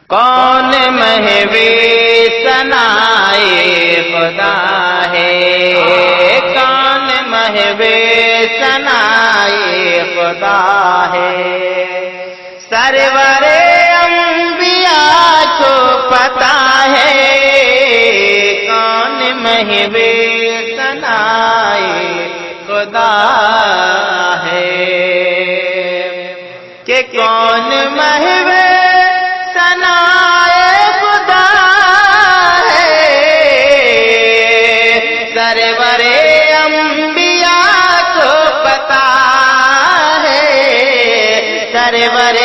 کون محوی ثنائے خدا ہے، کون محوی ثنائے خدا ہے، سرور انبیاء کو پتا ہے، کون محوی ثنائے خدا ہے، کہ کون محوی ثنائے خدا ہے، سرور انبیاء کو پتا ہے، سرور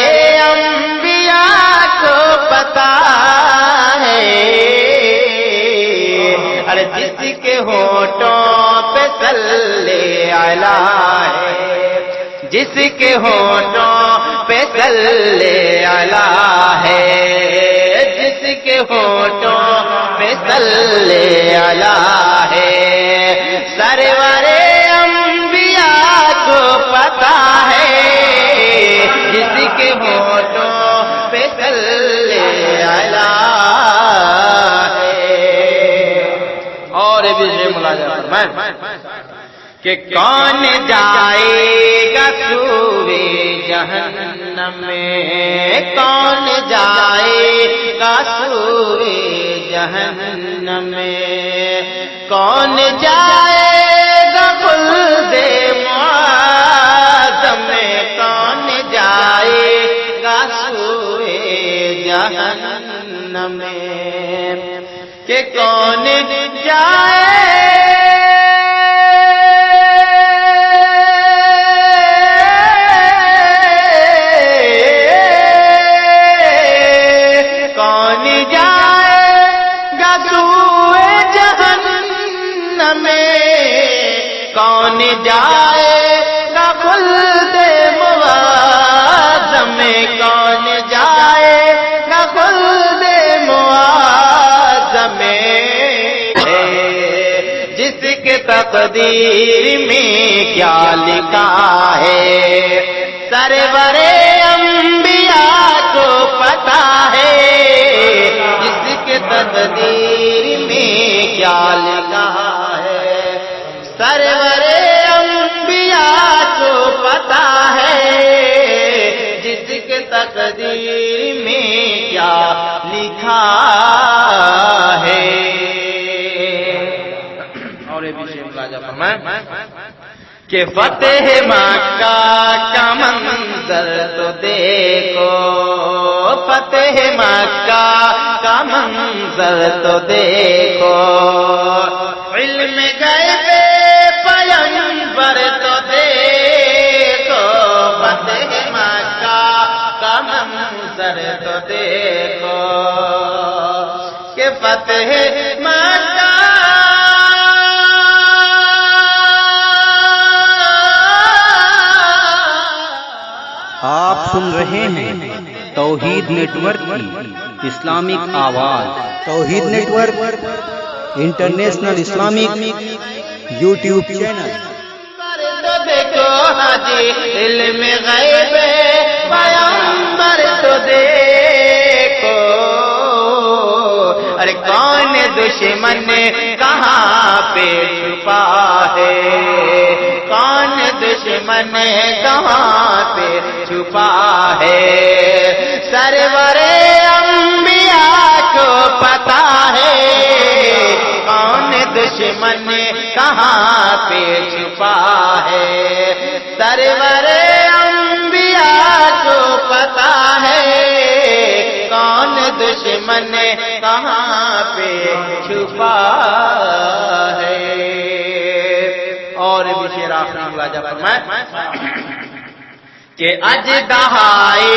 انبیاء کو پتا ہے، ارے جس کے ہونٹوں پہ صلی علیہ ہے، جس کے ہونٹوں پہ صلی علیہ ہے، جس کے ہونٹوں پہ صلی علیہ ہے، سرور انبیاء کو پتا ہے، جس کے ہونٹوں پہ صلی علیہ ہے۔ اور بھی یہ ملاحظہ فرمائیں کہ کون جائے گا سوئے جہنم میں، کون جائے گا سوئے جہنم میں، کون جائے گا خلد معظم میں، کون جائے گا سوئے جہنم میں، کہ کون جائے کون جائے گا خلد معظم میں، کون جائے گا خلد معظم میں، جس کے تقدیر میں کیا لکھا ہے، سرور انبیاء کو پتا ہے، جس کے تقدیر میں کیا لکھا ہے، سرور انبیاء کو پتا ہے، جس کے تقدیر میں کیا لکھا ہے۔ اور یہ بھی ملاحظہ فرمائیں کہ فتح مکہ کا منظر تو دیکھو، فتح مکہ کا منظر تو دیکھو، علم غیب پیغمبر تو دیکھو، فتح مکہ کا منظر تو دیکھو، کہ فتح مکہ آپ سن رہے ہیں توحید نیٹ ورک کی اسلامک آواز۔ Tauheed network international Islamic YouTube channel. تو دیکھو حاجی علم غیب پیغمبر تو دیکھو، ارے کون دشمن کہاں پہ چھپا ہے، کون دشمن کہاں پہ چھپا ہے، سرور انبیاء کو پتا ہے، کون دشمن کہاں پہ چھپا ہے، سرور انبیاء کو پتا ہے، کون دشمن کہاں پہ چھپا ہے۔ اور بھی شعر آخری ملاحظہ فرمائیں کہ اژدہائے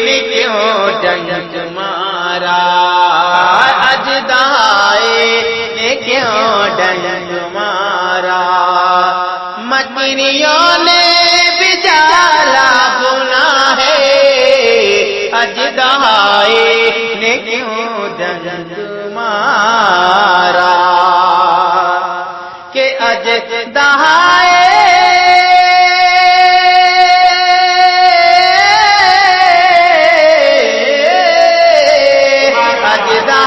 نے کیوں جنگ تمہارا، اژدہائے نے کیوں جنگ مارا، مکریوں نے بھی جالا بنا ہے، اژدہائے نے کیوں جنگ مارا، کہ اژدہائے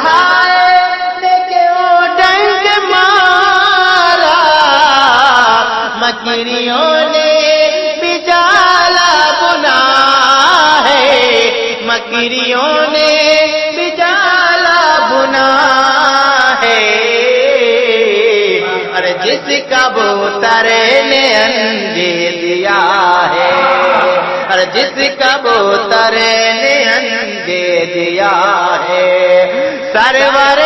ہے کہ وہ ڈنک مارا مکریوں نے بجالا بنا ہے مکریوں نے بجالا بنا ہے اور جس کبوتر نے انڈے دیا ہے اور جس کبوتر نے انڈے دیا ہے سرور